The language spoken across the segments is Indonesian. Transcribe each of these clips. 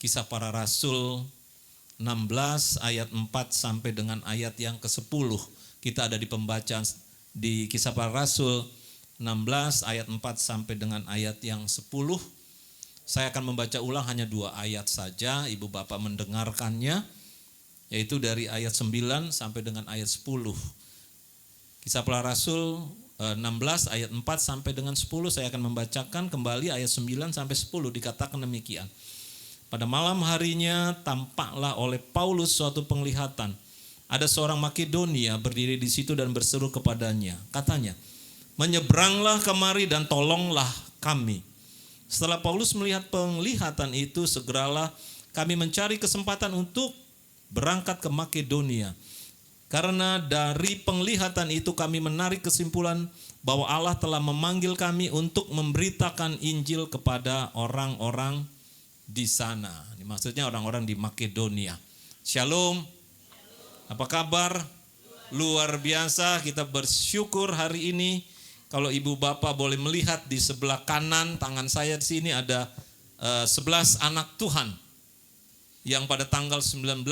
Kisah Para Rasul 16 ayat 4 sampai dengan ayat yang ke-10. Kita ada di pembacaan di Kisah Para Rasul 16 ayat 4 sampai dengan ayat yang 10. Saya akan membaca ulang hanya 2 ayat saja, Ibu Bapak mendengarkannya, yaitu dari ayat 9 sampai dengan ayat 10. Kisah Para Rasul 16 ayat 4 sampai dengan 10, saya akan membacakan kembali ayat 9 sampai 10, dikatakan demikian. Pada malam harinya tampaklah oleh Paulus suatu penglihatan. Ada seorang Makedonia berdiri di situ dan berseru kepadanya. Katanya, menyeberanglah kemari dan tolonglah kami. Setelah Paulus melihat penglihatan itu, segeralah kami mencari kesempatan untuk berangkat ke Makedonia. Karena dari penglihatan itu kami menarik kesimpulan bahwa Allah telah memanggil kami untuk memberitakan Injil kepada orang-orang di sana. Ini maksudnya orang-orang di Makedonia. Shalom. Apa kabar? Luar biasa, kita bersyukur hari ini. Kalau Ibu Bapak boleh melihat di sebelah kanan tangan saya di sini ada 11 anak Tuhan yang pada tanggal 19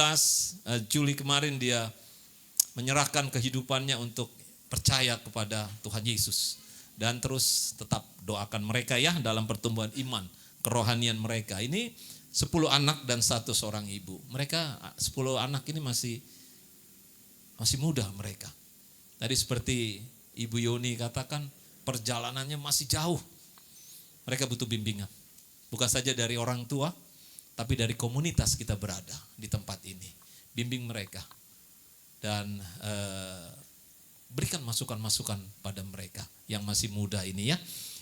Juli kemarin dia menyerahkan kehidupannya untuk percaya kepada Tuhan Yesus. Dan terus tetap doakan mereka ya dalam pertumbuhan iman, kerohanian mereka. Ini 10 anak dan 1 seorang ibu. Mereka 10 anak ini masih muda mereka. Tadi seperti Ibu Yoni katakan, perjalanannya masih jauh. Mereka butuh bimbingan. Bukan saja dari orang tua, tapi dari komunitas kita berada di tempat ini. Bimbing mereka. Dan berikan masukan-masukan pada mereka yang masih muda ini ya.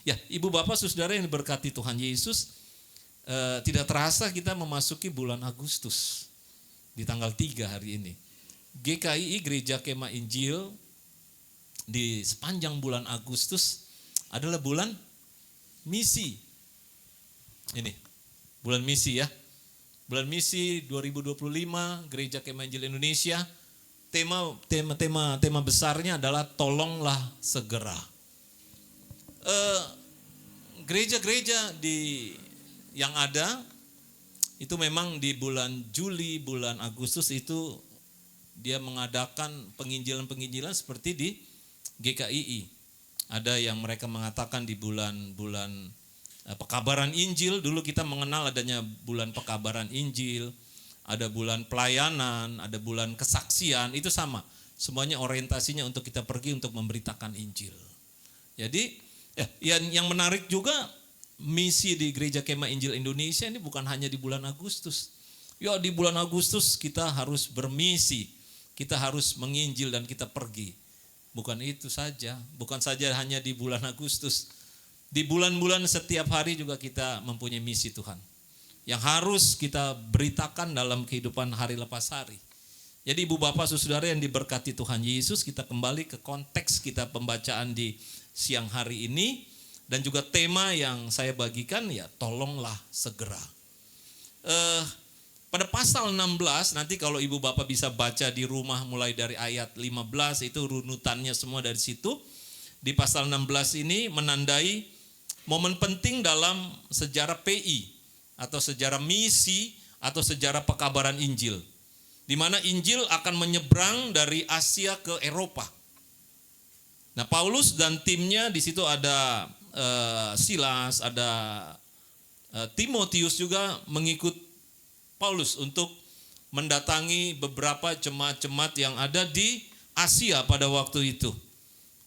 Ya, Ibu Bapak Saudara yang diberkati Tuhan Yesus, tidak terasa kita memasuki bulan Agustus di tanggal 3 hari ini. GKI Gereja Kemah Injil di sepanjang bulan Agustus adalah bulan misi. Ini bulan misi ya. Bulan misi 2025 Gereja Kemah Injil Indonesia. Tema besarnya adalah tolonglah segera. Gereja-gereja yang ada itu memang di bulan Juli, bulan Agustus itu dia mengadakan penginjilan-penginjilan seperti di GKII. Ada yang mereka mengatakan di bulan-bulan pekabaran Injil. Dulu kita mengenal adanya bulan pekabaran Injil. Ada bulan pelayanan, ada bulan kesaksian, itu sama. Semuanya orientasinya untuk kita pergi untuk memberitakan Injil. Jadi yang menarik juga misi di Gereja Kemah Injil Indonesia ini bukan hanya di bulan Agustus. Ya di bulan Agustus kita harus bermisi, kita harus menginjil dan kita pergi. Bukan itu saja, bukan saja hanya di bulan Agustus. Di bulan-bulan setiap hari juga kita mempunyai misi Tuhan yang harus kita beritakan dalam kehidupan hari lepas hari. Jadi Ibu Bapak Saudara yang diberkati Tuhan Yesus, kita kembali ke konteks kita pembacaan di siang hari ini. Dan juga tema yang saya bagikan ya tolonglah segera. Pada pasal 16, nanti kalau Ibu Bapak bisa baca di rumah mulai dari ayat 15, itu runutannya semua dari situ. Di pasal 16 ini menandai momen penting dalam sejarah PI, atau sejarah misi, atau sejarah pekabaran Injil. Di mana Injil akan menyeberang dari Asia ke Eropa. Nah, Paulus dan timnya di situ ada Silas, ada Timotius juga mengikut Paulus untuk mendatangi beberapa jemaat-jemaat yang ada di Asia pada waktu itu.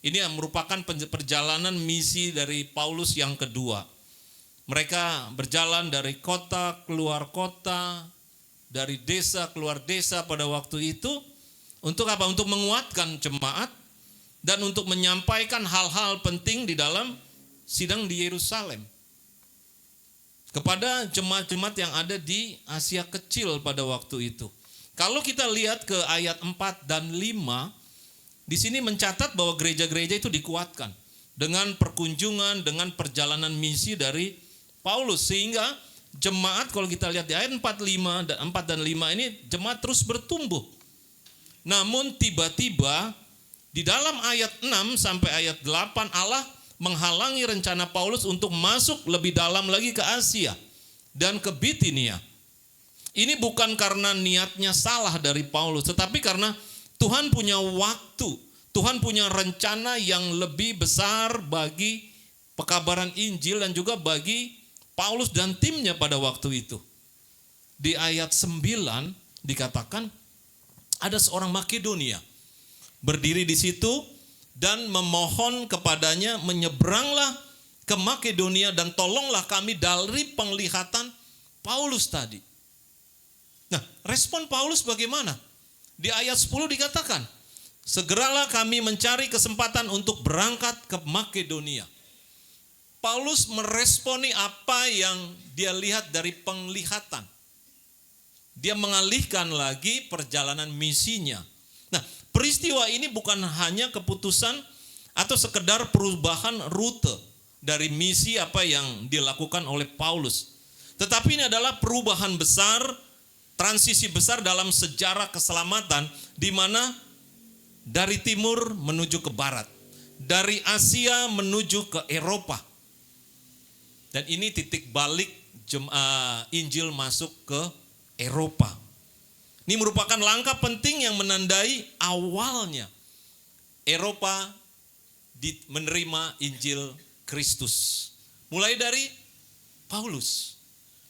Ini merupakan perjalanan misi dari Paulus yang kedua. Mereka berjalan dari kota keluar kota, dari desa keluar desa pada waktu itu. Untuk apa? Untuk menguatkan jemaat dan untuk menyampaikan hal-hal penting di dalam sidang di Yerusalem kepada jemaat-jemaat yang ada di Asia Kecil pada waktu itu. Kalau kita lihat ke ayat 4 dan 5, di sini mencatat bahwa gereja-gereja itu dikuatkan dengan perkunjungan, dengan perjalanan misi dari Paulus, sehingga jemaat kalau kita lihat di ayat 4 dan 5 ini jemaat terus bertumbuh. Namun tiba-tiba di dalam ayat 6 sampai ayat 8 Allah menghalangi rencana Paulus untuk masuk lebih dalam lagi ke Asia dan ke Bitinia. Ini bukan karena niatnya salah dari Paulus, tetapi karena Tuhan punya waktu, Tuhan punya rencana yang lebih besar bagi pekabaran Injil dan juga bagi Paulus dan timnya pada waktu itu. Di ayat 9 dikatakan ada seorang Makedonia berdiri di situ dan memohon kepadanya, menyeberanglah ke Makedonia dan tolonglah kami dari penglihatan Paulus tadi. Nah, respon Paulus bagaimana? Di ayat 10 dikatakan, segeralah kami mencari kesempatan untuk berangkat ke Makedonia. Paulus meresponi apa yang dia lihat dari penglihatan. Dia mengalihkan lagi perjalanan misinya. Nah, peristiwa ini bukan hanya keputusan atau sekedar perubahan rute dari misi apa yang dilakukan oleh Paulus. Tetapi ini adalah perubahan besar, transisi besar dalam sejarah keselamatan, di mana dari timur menuju ke barat, dari Asia menuju ke Eropa. Dan ini titik balik Injil masuk ke Eropa. Ini merupakan langkah penting yang menandai awalnya Eropa menerima Injil Kristus. Mulai dari Paulus.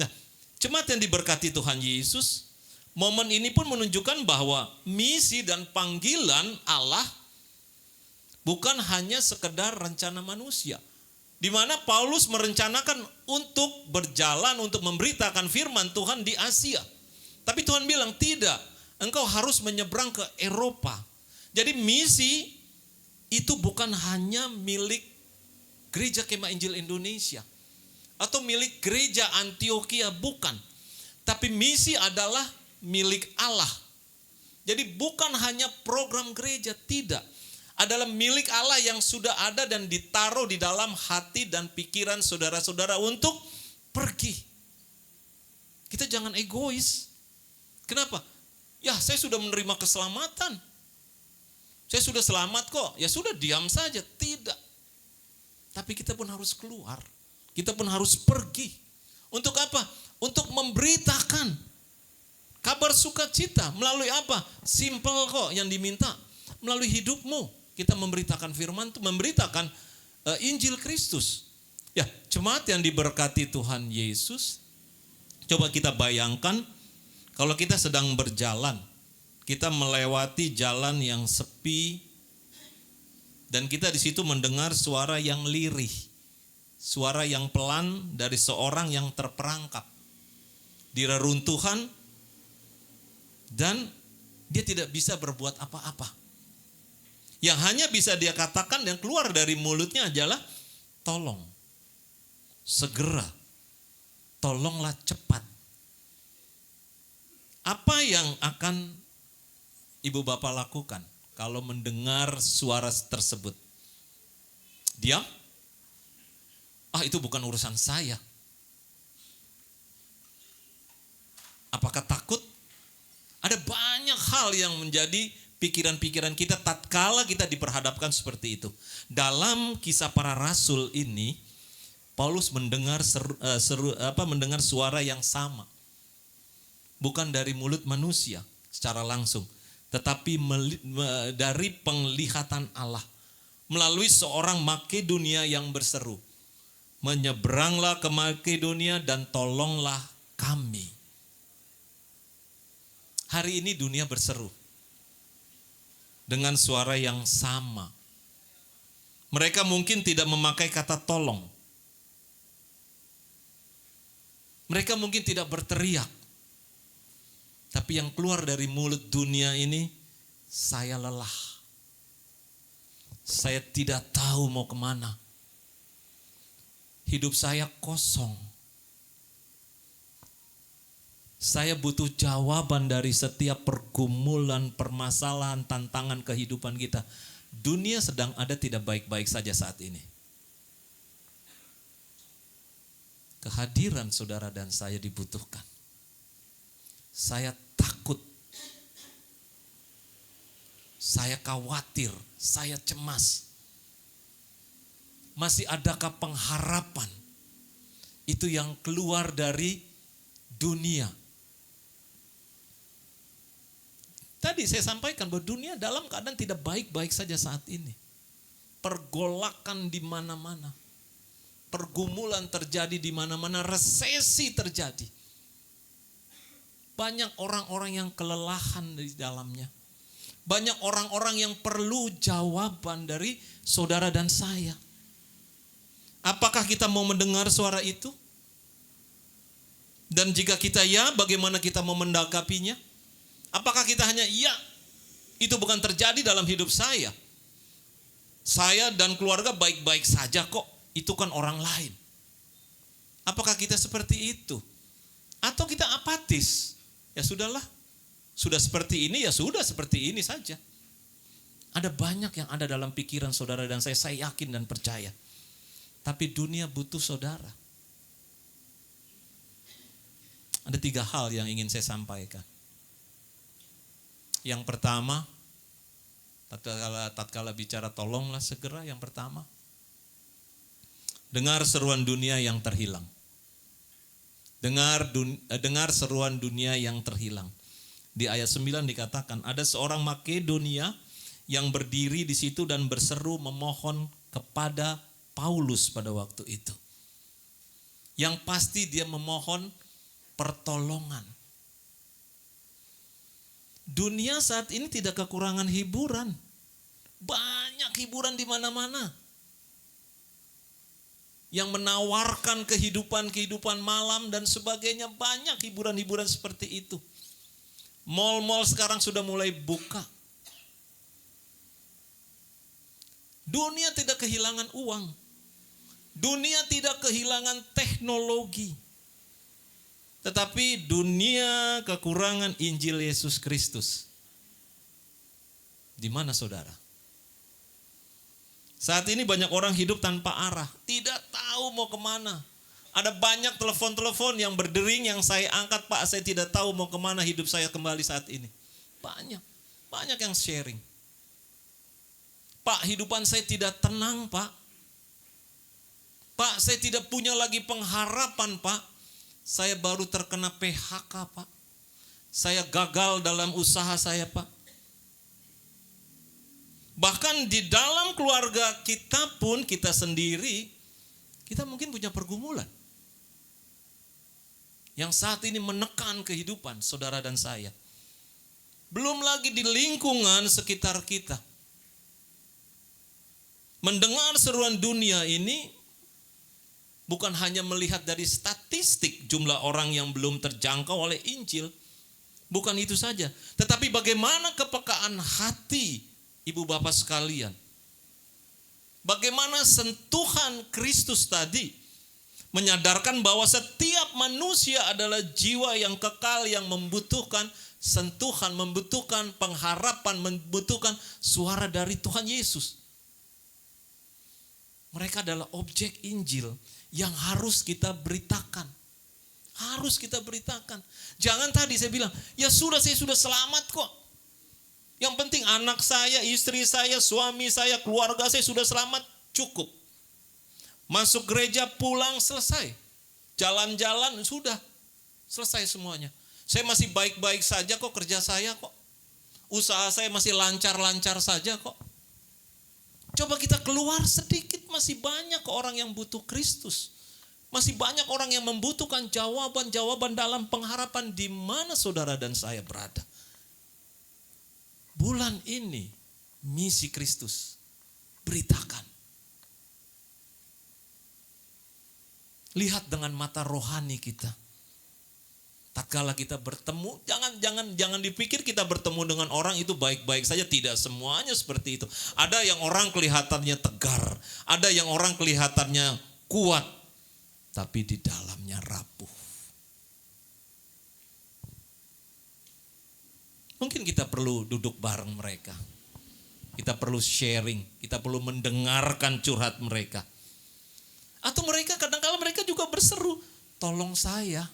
Nah, jemaat yang diberkati Tuhan Yesus, momen ini pun menunjukkan bahwa misi dan panggilan Allah bukan hanya sekedar rencana manusia. Di mana Paulus merencanakan untuk berjalan, untuk memberitakan firman Tuhan di Asia. Tapi Tuhan bilang, tidak, engkau harus menyeberang ke Eropa. Jadi misi itu bukan hanya milik Gereja Kemah Injil Indonesia atau milik gereja Antioquia, bukan. Tapi misi adalah milik Allah. Jadi bukan hanya program gereja, tidak. Adalah milik Allah yang sudah ada dan ditaruh di dalam hati dan pikiran saudara-saudara untuk pergi. Kita jangan egois. Kenapa? Ya, saya sudah menerima keselamatan. Saya sudah selamat kok. Ya sudah, diam saja. Tidak. Tapi kita pun harus keluar. Kita pun harus pergi. Untuk apa? Untuk memberitakan kabar sukacita. Melalui apa? Simple kok yang diminta. Melalui hidupmu. Kita memberitakan firman, memberitakan Injil Kristus. Ya, jemaat yang diberkati Tuhan Yesus, coba kita bayangkan kalau kita sedang berjalan, kita melewati jalan yang sepi, dan kita di situ mendengar suara yang lirih, suara yang pelan dari seorang yang terperangkap di reruntuhan, dan dia tidak bisa berbuat apa-apa. Yang hanya bisa dia katakan, yang keluar dari mulutnya adalah tolong, segera, tolonglah cepat. Apa yang akan ibu bapak lakukan kalau mendengar suara tersebut? Diam? Itu bukan urusan saya. Apakah takut? Ada banyak hal yang menjadi pikiran-pikiran kita tatkala kita diperhadapkan seperti itu. Dalam Kisah Para Rasul ini, Paulus mendengar mendengar suara yang sama. Bukan dari mulut manusia secara langsung, tetapi dari penglihatan Allah. Melalui seorang Makedonia yang berseru, menyeberanglah ke Makedonia dan tolonglah kami. Hari ini dunia berseru dengan suara yang sama. Mereka mungkin tidak memakai kata tolong. Mereka mungkin tidak berteriak. Tapi yang keluar dari mulut dunia ini, saya lelah. Saya tidak tahu mau kemana. Hidup saya kosong. Saya butuh jawaban dari setiap pergumulan, permasalahan, tantangan kehidupan kita. Dunia sedang ada tidak baik-baik saja saat ini. Kehadiran saudara dan saya dibutuhkan. Saya takut, saya khawatir, saya cemas. Masih adakah pengharapan? Itu yang keluar dari dunia. tadi saya sampaikan bahwa dunia dalam keadaan tidak baik-baik saja saat ini. Pergolakan di mana-mana. Pergumulan terjadi di mana-mana, resesi terjadi. Banyak orang-orang yang kelelahan di dalamnya. Banyak orang-orang yang perlu jawaban dari saudara dan saya. Apakah kita mau mendengar suara itu? Dan jika kita ya, bagaimana kita mau menanggapinya? Apakah kita hanya ya, itu bukan terjadi dalam hidup saya. Saya dan keluarga baik-baik saja kok, itu kan orang lain. Apakah kita seperti itu? Atau kita apatis? Ya sudahlah, sudah seperti ini ya sudah seperti ini saja. Ada banyak yang ada dalam pikiran saudara dan saya yakin dan percaya. Tapi dunia butuh saudara. Ada 3 hal yang ingin saya sampaikan. Yang pertama, tatkala bicara tolonglah segera, yang pertama, dengar seruan dunia yang terhilang. Dengar seruan dunia yang terhilang. Di ayat 9 dikatakan, ada seorang Makedonia yang berdiri di situ dan berseru memohon kepada Paulus pada waktu itu. Yang pasti dia memohon pertolongan. Dunia saat ini tidak kekurangan hiburan. Banyak hiburan di mana-mana. Yang menawarkan kehidupan malam dan sebagainya. Banyak hiburan-hiburan seperti itu. Mal-mal sekarang sudah mulai buka. Dunia tidak kehilangan uang. Dunia tidak kehilangan teknologi. Tetapi dunia kekurangan Injil Yesus Kristus. Di mana saudara? Saat ini banyak orang hidup tanpa arah. Tidak tahu mau kemana. Ada banyak telepon-telepon yang berdering yang saya angkat, Pak, saya tidak tahu mau kemana hidup saya kembali saat ini. Banyak yang sharing. Pak, hidupan saya tidak tenang, Pak. Pak, saya tidak punya lagi pengharapan, Pak. Saya baru terkena PHK, Pak. Saya gagal dalam usaha saya, Pak. Bahkan di dalam keluarga kita pun, kita sendiri, kita mungkin punya pergumulan. Yang saat ini menekan kehidupan saudara dan saya. Belum lagi di lingkungan sekitar kita. Mendengar seruan dunia ini bukan hanya melihat dari statistik jumlah orang yang belum terjangkau oleh Injil. Bukan itu saja. Tetapi bagaimana kepekaan hati ibu bapak sekalian. Bagaimana sentuhan Kristus tadi. Menyadarkan bahwa setiap manusia adalah jiwa yang kekal yang membutuhkan sentuhan, membutuhkan pengharapan, membutuhkan suara dari Tuhan Yesus. Mereka adalah objek Injil yang harus kita beritakan. Harus kita beritakan. Jangan tadi saya bilang, ya sudah saya sudah selamat kok. Yang penting anak saya, istri saya, suami saya, keluarga saya sudah selamat, cukup. Masuk gereja, pulang, selesai. Jalan-jalan, sudah. Selesai semuanya. Saya masih baik-baik saja kok, kerja saya kok. Usaha saya masih lancar-lancar saja kok. Coba kita keluar sedikit, masih banyak orang yang butuh Kristus. Masih banyak orang yang membutuhkan jawaban-jawaban dalam pengharapan di mana saudara dan saya berada. Bulan ini, misi Kristus, beritakan. Lihat dengan mata rohani kita. Tatkala kita bertemu, jangan dipikir kita bertemu dengan orang itu baik-baik saja. Tidak semuanya seperti itu. Ada yang orang kelihatannya tegar, ada yang orang kelihatannya kuat, tapi di dalamnya rapuh. Mungkin kita perlu duduk bareng mereka. Kita perlu sharing, kita perlu mendengarkan curhat mereka. Atau mereka kadang-kadang mereka juga berseru, tolong saya.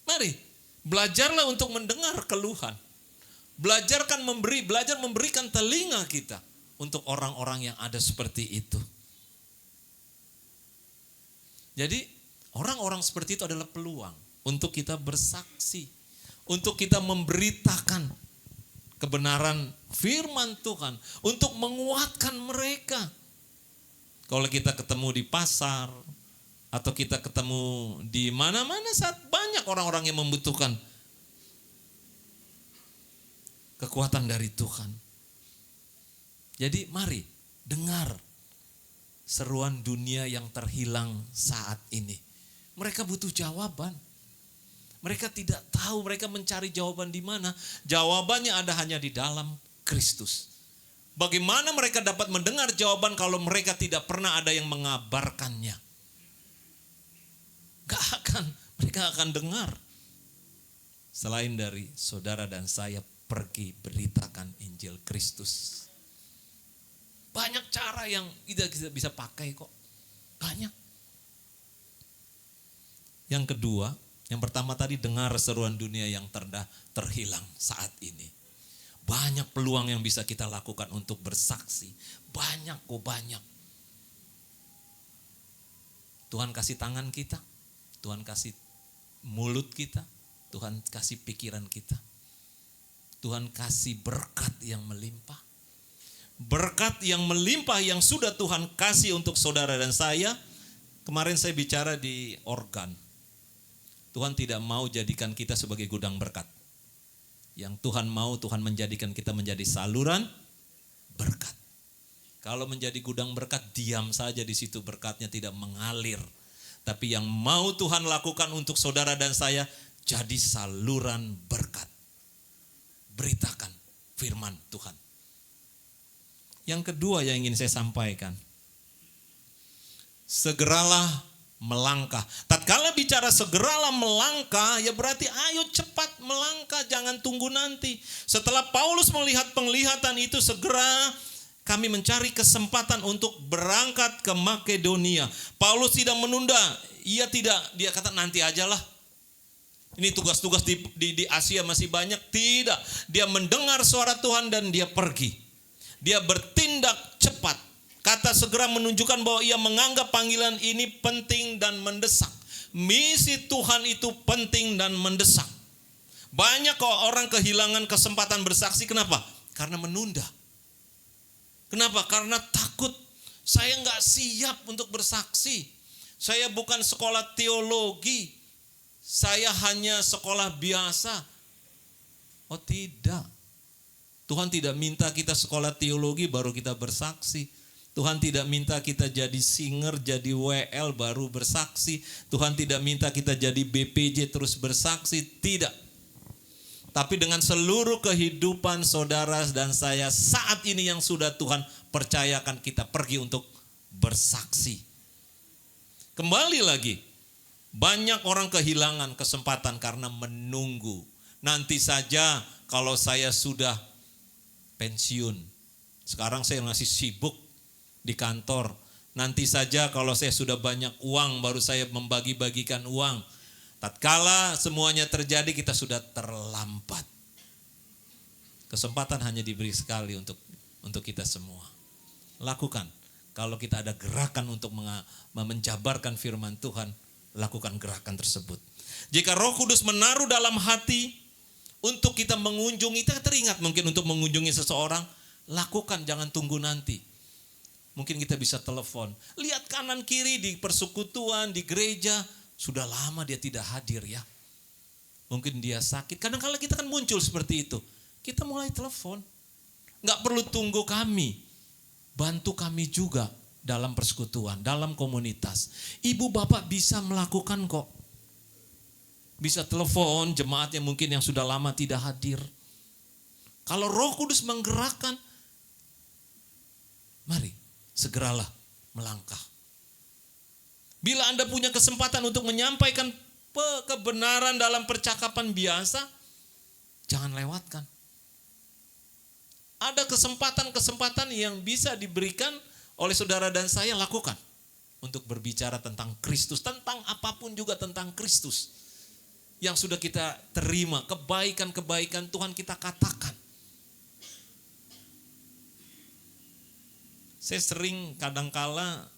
Mari, belajarlah untuk mendengar keluhan. Belajar memberikan telinga kita untuk orang-orang yang ada seperti itu. Jadi, orang-orang seperti itu adalah peluang untuk kita bersaksi. untuk kita memberitakan kebenaran firman Tuhan, untuk menguatkan mereka. Kalau kita ketemu di pasar, atau kita ketemu di mana-mana saat banyak orang-orang yang membutuhkan kekuatan dari Tuhan. Jadi mari dengar seruan dunia yang terhilang saat ini. Mereka butuh jawaban. Mereka tidak tahu, mereka mencari jawaban di mana. Jawabannya ada hanya di dalam Kristus. Bagaimana mereka dapat mendengar jawaban kalau mereka tidak pernah ada yang mengabarkannya? Gak akan, mereka akan dengar. Selain dari saudara dan saya pergi beritakan Injil Kristus. Banyak cara yang kita bisa pakai kok. Banyak. Yang kedua, yang pertama tadi dengar seruan dunia yang terhilang saat ini. Banyak peluang yang bisa kita lakukan untuk bersaksi. Banyak kok, banyak. Tuhan kasih tangan kita. Tuhan kasih mulut kita. Tuhan kasih pikiran kita. Tuhan kasih berkat yang melimpah. Berkat yang melimpah yang sudah Tuhan kasih untuk saudara dan saya. Kemarin saya bicara di organ. Tuhan tidak mau jadikan kita sebagai gudang berkat. Yang Tuhan mau, Tuhan menjadikan kita menjadi saluran berkat. Kalau menjadi gudang berkat, diam saja di situ, berkatnya tidak mengalir. Tapi yang mau Tuhan lakukan untuk saudara dan saya, jadi saluran berkat. Beritakan firman Tuhan. Yang kedua yang ingin saya sampaikan, segeralah melangkah. Tatkala bicara segeralah melangkah, ya berarti ayo cepat melangkah, jangan tunggu nanti. Setelah Paulus melihat penglihatan itu, segera kami mencari kesempatan untuk berangkat ke Makedonia. Paulus tidak menunda, dia kata nanti ajalah. Ini tugas-tugas di Asia masih banyak. Tidak, dia mendengar suara Tuhan dan dia pergi. Dia bertindak cepat. Kata segera menunjukkan bahwa ia menganggap panggilan ini penting dan mendesak. Misi Tuhan itu penting dan mendesak. Banyak kok orang kehilangan kesempatan bersaksi. Kenapa? Karena menunda. Kenapa? Karena takut. Saya nggak siap untuk bersaksi. Saya bukan sekolah teologi. Saya hanya sekolah biasa. Oh tidak. Tuhan tidak minta kita sekolah teologi baru kita bersaksi. Tuhan tidak minta kita jadi singer, jadi WL baru bersaksi. Tuhan tidak minta kita jadi BPJ terus bersaksi. Tidak. Tapi dengan seluruh kehidupan saudara dan saya saat ini yang sudah Tuhan percayakan kita pergi untuk bersaksi. Kembali lagi, banyak orang kehilangan kesempatan karena menunggu. Nanti saja kalau saya sudah pensiun. Sekarang saya masih sibuk di kantor. Nanti saja kalau saya sudah banyak uang baru saya membagi-bagikan uang. Tatkala semuanya terjadi kita sudah terlambat. Kesempatan hanya diberi sekali untuk kita semua. Lakukan. Kalau kita ada gerakan untuk menjabarkan firman Tuhan, lakukan gerakan tersebut. Jika Roh Kudus menaruh dalam hati untuk kita mengunjungi, kita teringat mungkin untuk mengunjungi seseorang, lakukan, jangan tunggu nanti. Mungkin kita bisa telepon, lihat kanan kiri di persekutuan, di gereja, sudah lama dia tidak hadir ya. Mungkin dia sakit, kadang-kadang kita kan muncul seperti itu. Kita mulai telepon, gak perlu tunggu kami, bantu kami juga dalam persekutuan, dalam komunitas. Ibu bapak bisa melakukan kok. Bisa telepon jemaat yang mungkin yang sudah lama tidak hadir. Kalau Roh Kudus menggerakkan, mari segeralah melangkah. Bila Anda punya kesempatan untuk menyampaikan kebenaran dalam percakapan biasa, jangan lewatkan. Ada kesempatan-kesempatan yang bisa diberikan oleh saudara dan saya, lakukan. Untuk berbicara tentang Kristus, tentang apapun juga tentang Kristus. Yang sudah kita terima, kebaikan-kebaikan Tuhan kita katakan. Saya sering kadangkala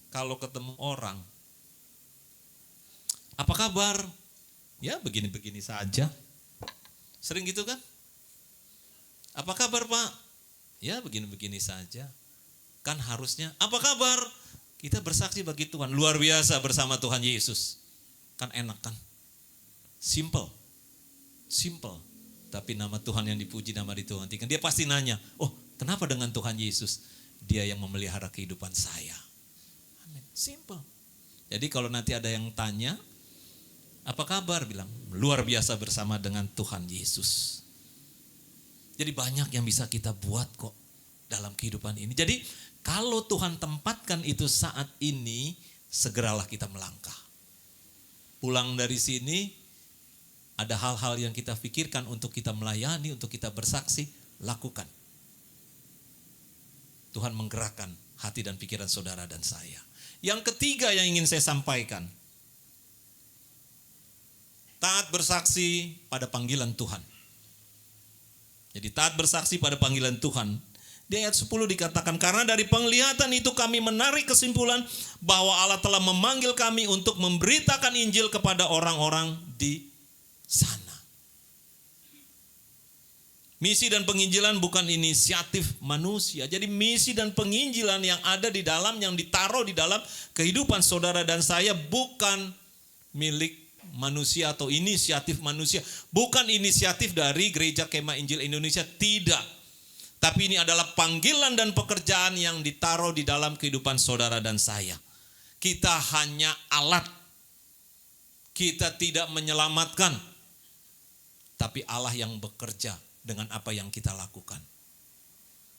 kalau ketemu orang, apa kabar? Ya begini-begini saja. Sering gitu kan? Apa kabar Pak? Ya begini-begini saja. Kan harusnya, apa kabar? Kita bersaksi bagi Tuhan, luar biasa bersama Tuhan Yesus. Kan enak kan? Simple. Tapi nama Tuhan yang dipuji, nama dituhankan. Dia pasti nanya, oh kenapa dengan Tuhan Yesus? Dia yang memelihara kehidupan saya. Amin. Simple. Jadi kalau nanti ada yang tanya, apa kabar? Bilang, luar biasa bersama dengan Tuhan Yesus. Jadi banyak yang bisa kita buat kok dalam kehidupan ini. Jadi kalau Tuhan tempatkan itu saat ini, segeralah kita melangkah. Pulang dari sini, ada hal-hal yang kita pikirkan untuk kita melayani, untuk kita bersaksi, lakukan. Tuhan menggerakkan hati dan pikiran saudara dan saya. Yang ketiga yang ingin saya sampaikan, taat bersaksi pada panggilan Tuhan. Jadi taat bersaksi pada panggilan Tuhan. Di ayat 10 dikatakan, karena dari penglihatan itu kami menarik kesimpulan bahwa Allah telah memanggil kami untuk memberitakan Injil kepada orang-orang di sana. Misi dan penginjilan bukan inisiatif manusia. Jadi misi dan penginjilan yang ada di dalam, yang ditaruh di dalam kehidupan saudara dan saya bukan milik manusia atau inisiatif manusia. Bukan inisiatif dari Gereja Kemah Injil Indonesia, tidak. Tapi ini adalah panggilan dan pekerjaan yang ditaruh di dalam kehidupan saudara dan saya. Kita hanya alat. Kita tidak menyelamatkan. Tapi Allah yang bekerja dengan apa yang kita lakukan.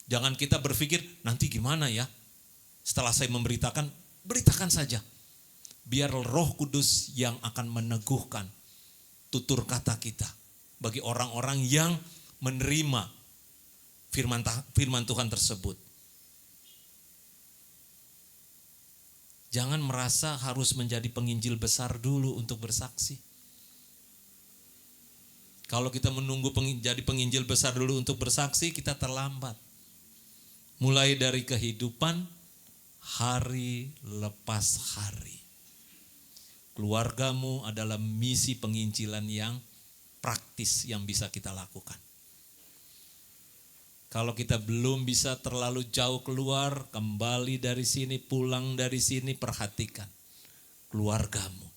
Jangan kita berpikir, nanti gimana ya? Setelah saya memberitakan, beritakan saja. Biar Roh Kudus yang akan meneguhkan tutur kata kita bagi orang-orang yang menerima firman Tuhan tersebut. Jangan merasa harus menjadi penginjil besar dulu untuk bersaksi. Kalau kita menunggu jadi penginjil besar dulu untuk bersaksi, kita terlambat. Mulai dari kehidupan hari lepas hari. Keluargamu adalah misi penginjilan yang praktis yang bisa kita lakukan. Kalau kita belum bisa terlalu jauh keluar, kembali dari sini, pulang dari sini, perhatikan keluargamu.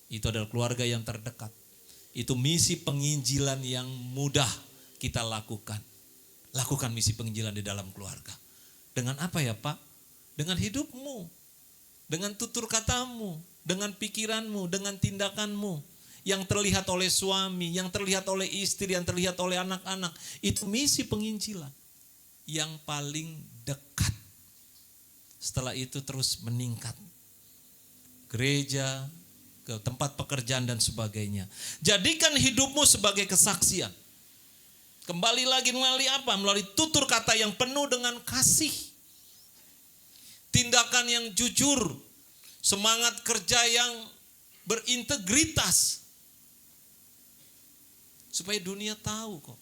Itu adalah keluarga yang terdekat. Itu misi penginjilan yang mudah kita lakukan. Lakukan misi penginjilan di dalam keluarga. Dengan apa ya Pak? Dengan hidupmu, dengan tutur katamu, dengan pikiranmu, dengan tindakanmu. Yang terlihat oleh suami, yang terlihat oleh istri, yang terlihat oleh anak-anak. Itu misi penginjilan yang paling dekat. Setelah itu terus meningkat. Gereja, ke tempat pekerjaan dan sebagainya. Jadikan hidupmu sebagai kesaksian. Kembali lagi melalui apa? Melalui tutur kata yang penuh dengan kasih. Tindakan yang jujur. Semangat kerja yang berintegritas. Supaya dunia tahu kok.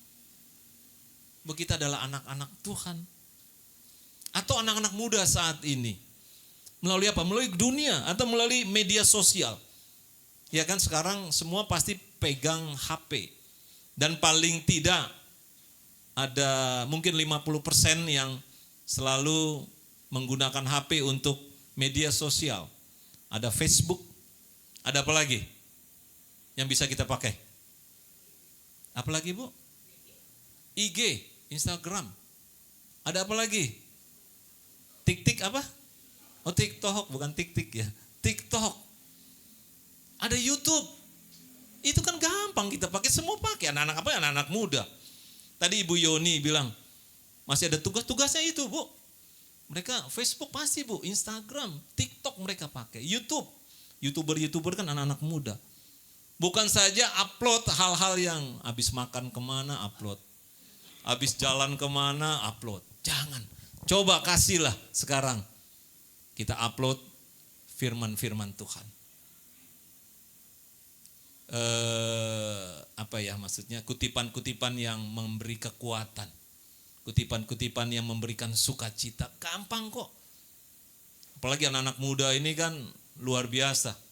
Bahwa kita adalah anak-anak Tuhan. Atau anak-anak muda saat ini. Melalui apa? Melalui dunia atau melalui media sosial. Ya kan sekarang semua pasti pegang HP. Dan paling tidak ada mungkin 50% yang selalu menggunakan HP untuk media sosial. Ada Facebook, ada apa lagi yang bisa kita pakai? Apalagi Bu? IG, Instagram. Ada apa lagi? Tik-tik apa? Oh TikTok, bukan tik-tik ya. TikTok. Ada YouTube. Itu kan gampang kita pakai, semua pakai. Anak-anak apa? Anak-anak muda. Tadi Ibu Yoni bilang, masih ada tugas-tugasnya itu Bu. Mereka Facebook pasti Bu, Instagram, TikTok mereka pakai. YouTube. YouTuber kan anak-anak muda. Bukan saja upload hal-hal yang habis makan kemana upload. Habis jalan kemana upload. Jangan. Coba kasihlah sekarang. Kita upload firman-firman Tuhan. Apa ya maksudnya? Kutipan-kutipan yang memberi kekuatan. Kutipan-kutipan yang memberikan sukacita. Gampang kok. Apalagi anak-anak muda ini kan luar biasa.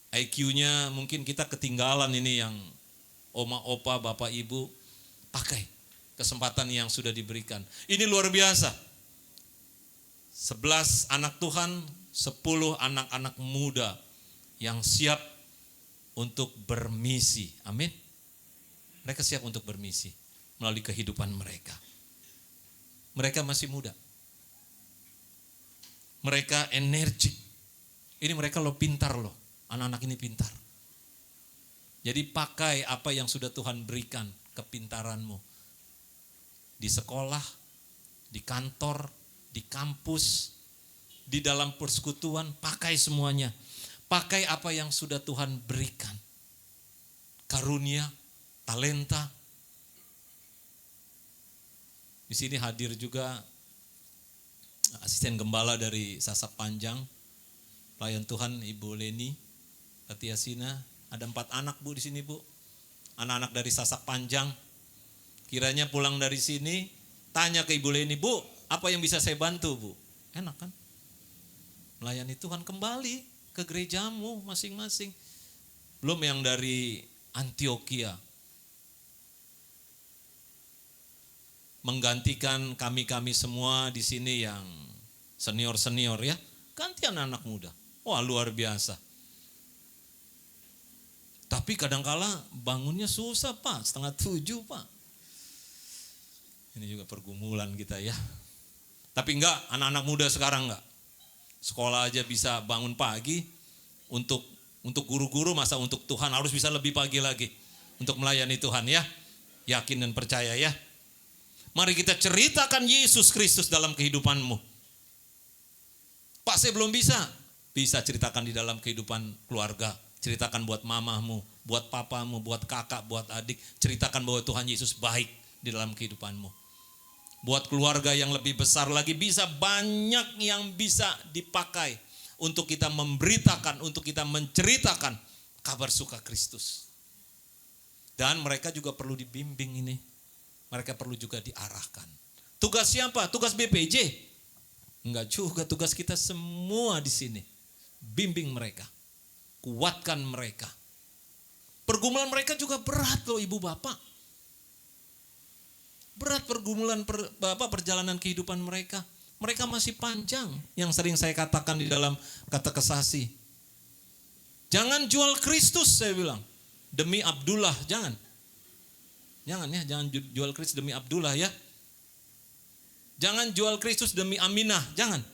IQ-nya mungkin kita ketinggalan ini yang oma, opa, bapak, ibu, pakai kesempatan yang sudah diberikan. Ini luar biasa. 11 anak Tuhan, 10 anak-anak muda yang siap untuk bermisi. Amin. Mereka siap untuk bermisi melalui kehidupan mereka. Mereka masih muda. Mereka energik. Ini mereka pintar loh. Anak-anak ini pintar. Jadi pakai apa yang sudah Tuhan berikan, kepintaranmu. Di sekolah, di kantor, di kampus, di dalam persekutuan, pakai semuanya. Pakai apa yang sudah Tuhan berikan. Karunia, talenta. Di sini hadir juga asisten gembala dari Sasak Panjang, pelayan Tuhan Ibu Leni, Tatiasina. Ada 4 anak Bu di sini Bu. Anak-anak dari Sasak Panjang. Kiranya pulang dari sini, tanya ke Ibu Leni, Bu, apa yang bisa saya bantu Bu? Enak kan? Melayani Tuhan, kembali ke gerejamu masing-masing. Belum yang dari Antioquia. Menggantikan kami-kami semua di sini yang senior-senior ya. Ganti anak-anak muda. Wah, luar biasa. Tapi kadangkala bangunnya susah Pak, 6:30 Pak. Ini juga pergumulan kita ya. Tapi enggak, anak-anak muda sekarang enggak. Sekolah aja bisa bangun pagi, untuk guru-guru, masa untuk Tuhan harus bisa lebih pagi lagi untuk melayani Tuhan ya. Yakin dan percaya ya. Mari kita ceritakan Yesus Kristus dalam kehidupanmu. Pak, saya belum bisa. Bisa ceritakan di dalam kehidupan keluarga. Ceritakan buat mamamu, buat papamu, buat kakak, buat adik. Ceritakan bahwa Tuhan Yesus baik di dalam kehidupanmu. Buat keluarga yang lebih besar lagi, bisa banyak yang bisa dipakai untuk kita memberitakan, untuk kita menceritakan kabar suka Kristus. Dan mereka juga perlu dibimbing ini. Mereka perlu juga diarahkan. Tugas siapa? Tugas BPJ? Enggak juga, tugas kita semua di sini. Bimbing mereka. Kuatkan mereka. Pergumulan mereka juga berat loh ibu bapak. Berat pergumulan perjalanan kehidupan mereka. Mereka masih panjang. Yang sering saya katakan di dalam kata kesasi. Jangan jual Kristus saya bilang. Demi Abdullah, jangan. Jangan ya, jangan jual Kristus demi Abdullah ya. Jangan jual Kristus demi Aminah, jangan.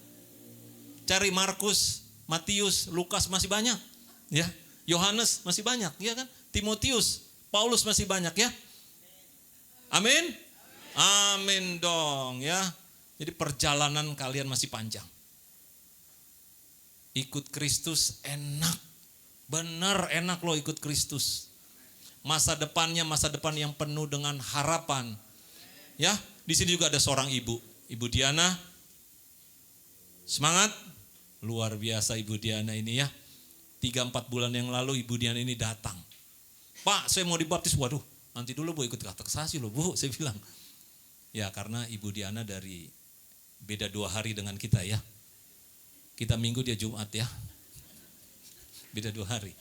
Cari Markus, Matius, Lukas masih banyak. Ya, Yohanes masih banyak, ya kan? Timotius, Paulus masih banyak ya. Amin. Amin dong ya. Jadi perjalanan kalian masih panjang. Ikut Kristus enak. Benar enak loh ikut Kristus. Masa depannya masa depan yang penuh dengan harapan. Ya, di sini juga ada seorang ibu, Ibu Diana. Semangat. Luar biasa Ibu Diana ini ya. 3-4 bulan yang lalu Ibu Diana ini datang. Pak, saya mau dibaptis. Waduh, nanti dulu Bu ikut katekisasi loh Bu, saya bilang. Ya, karena Ibu Diana dari beda 2 hari dengan kita ya. Kita Minggu, dia Jumat ya. Beda 2 hari.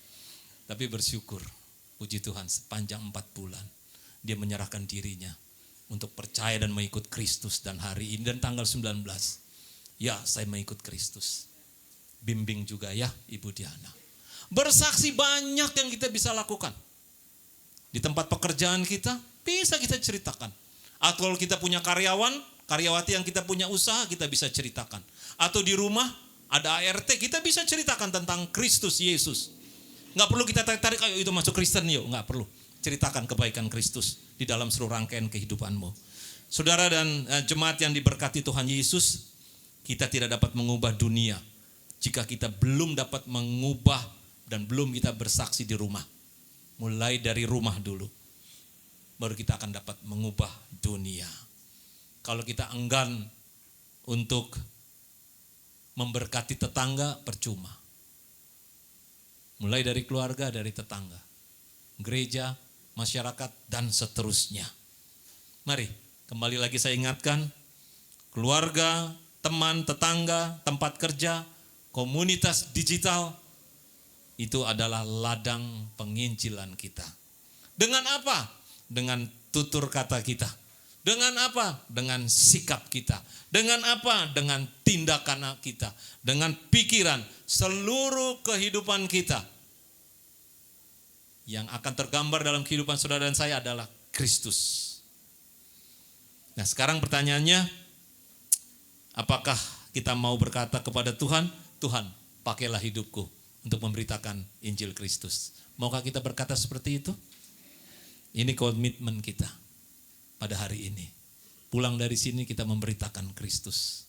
Tapi bersyukur, puji Tuhan, sepanjang 4 bulan dia menyerahkan dirinya untuk percaya dan mengikut Kristus. Dan hari ini dan tanggal 19, ya saya mengikut Kristus. Bimbing juga ya Ibu Diana. Bersaksi banyak yang kita bisa lakukan. Di tempat pekerjaan kita, bisa kita ceritakan. Atau kalau kita punya karyawan, karyawati yang kita punya usaha, kita bisa ceritakan. Atau di rumah, ada ART, kita bisa ceritakan tentang Kristus Yesus. Nggak perlu kita tarik-tarik, ayo itu masuk Kristen yuk. Nggak perlu. Ceritakan kebaikan Kristus di dalam seluruh rangkaian kehidupanmu. Saudara dan jemaat yang diberkati Tuhan Yesus, kita tidak dapat mengubah dunia jika kita belum dapat mengubah dan belum kita bersaksi di rumah. Mulai dari rumah dulu, baru kita akan dapat mengubah dunia. Kalau kita enggan untuk memberkati tetangga, percuma. Mulai dari keluarga, dari tetangga, gereja, masyarakat, dan seterusnya. Mari, kembali lagi saya ingatkan, keluarga, teman, tetangga, tempat kerja, komunitas digital, itu adalah ladang penginjilan kita. Dengan apa? Dengan tutur kata kita. Dengan apa? Dengan sikap kita. Dengan apa? Dengan tindakan kita. Dengan pikiran, seluruh kehidupan kita. Yang akan tergambar dalam kehidupan saudara dan saya adalah Kristus. Nah, sekarang pertanyaannya, apakah kita mau berkata kepada Tuhan, Tuhan, pakailah hidupku untuk memberitakan Injil Kristus. Maukah kita berkata seperti itu? Ini komitmen kita pada hari ini. Pulang dari sini kita memberitakan Kristus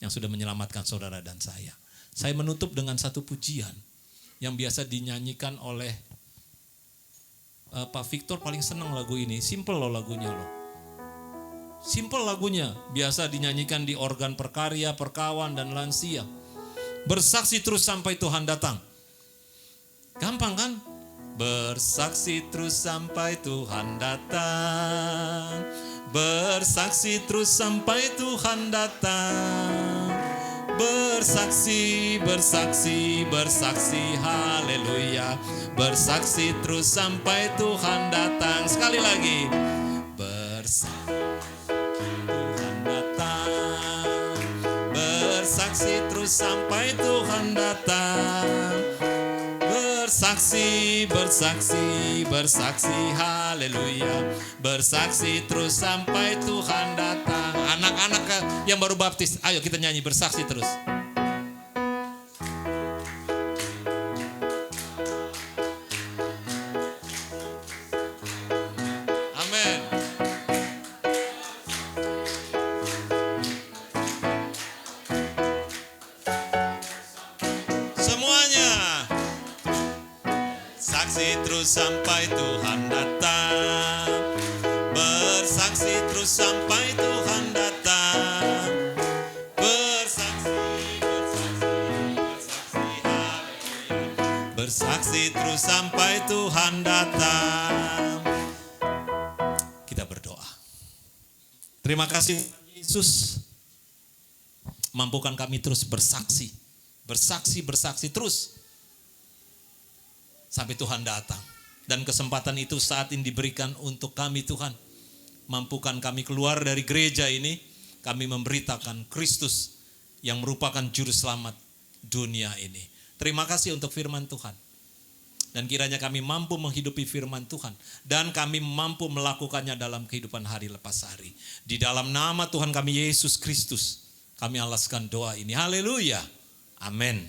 yang sudah menyelamatkan saudara dan saya. Saya menutup dengan satu pujian yang biasa dinyanyikan oleh Pak Victor, paling senang lagu ini. Simple loh lagunya loh. Simple lagunya, biasa dinyanyikan di organ perkarya, perkawan, dan lansia. Bersaksi terus sampai Tuhan datang. Gampang kan? Bersaksi terus sampai Tuhan datang. Bersaksi terus sampai Tuhan datang. Bersaksi, bersaksi, bersaksi, haleluya. Bersaksi terus sampai Tuhan datang. Sekali lagi. Bersaksi. Bersaksi terus sampai Tuhan datang. Bersaksi, bersaksi, bersaksi, haleluya. Bersaksi terus sampai Tuhan datang. Anak-anak yang baru baptis, ayo kita nyanyi bersaksi terus. Amin. Bersaksi terus sampai Tuhan datang. Bersaksi terus sampai Tuhan datang. Bersaksi, bersaksi, bersaksi, haleluya. Bersaksi terus sampai Tuhan datang. Kita berdoa. Terima kasih Yesus. Mampukan kami terus bersaksi. Bersaksi, bersaksi terus. Sampai Tuhan datang. Dan kesempatan itu saat ini diberikan untuk kami Tuhan. Mampukan kami keluar dari gereja ini. Kami memberitakan Kristus yang merupakan juru selamat dunia ini. Terima kasih untuk firman Tuhan. Dan kiranya kami mampu menghidupi firman Tuhan. Dan kami mampu melakukannya dalam kehidupan hari lepas hari. Di dalam nama Tuhan kami Yesus Kristus. Kami alaskan doa ini. Haleluya. Amin.